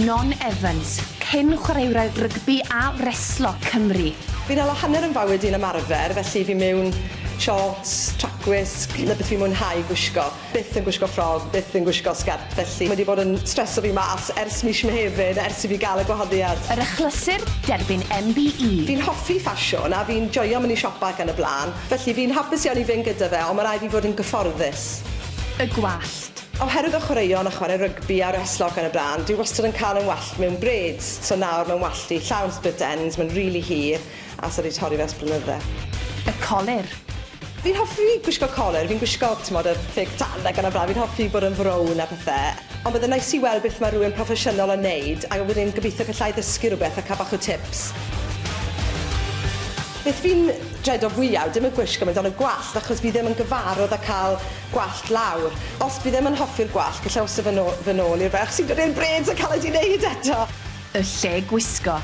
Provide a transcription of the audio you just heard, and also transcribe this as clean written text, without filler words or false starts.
Non Evans, cyn chwaraewr rygbi a wreslo Cymru. Fi'n hala hanner yn fywyd i'n ymarfer, felly fi mewn shorts, tracwisg, na beth fi'n mwynhau gwisgo. Byth yn gwisgo ffrog, byth yn gwisgo sgert, felly mae wedi bod yn streso fi mas ers mis Mehefin, ers i fi gael y gwahoddiad. Yr achlysur derbyn MBE. Fi'n hoffi ffasiwn a fi'n joio mynd i siopa ac yn y blaen, felly fi'n hapus iawn i fynd gyda fe, ond mae rhaid i fod yn gyfforddus. Y gwallt. Oherwydd y chwaraeon a chwarae rygbi a wreslo ac yn y blaen, dwi wastad yn cael yn wallt mewn braids. So nawr mewn walltu llawn split ends, mae'n rili hir, a sydd wedi torri fe ers blynydde. Y colir. Fi'n hoffi gwisgo coler, fi'n gwisgo y ffig tan ac yn y blaen, fi'n hoffi bod yn frown a pethau. Ond byddai'n neis i weld beth mae rhywun proffesiynol yn neud, a wedyn gobeithio gallai ddysgu rhywbeth a cael bach o tips. Beth fi'n dredo fwyaf, dim y gwisgo, mae'n don y gwallt, achos fi ddim yn gyfarwydd â cael gwallt lawr. Os fi ddim yn hoffi'r gwallt, gallai os fy nôl i'r ferch sy'n dod i'n braids a cael ei wneud eto. Y lle gwisgo.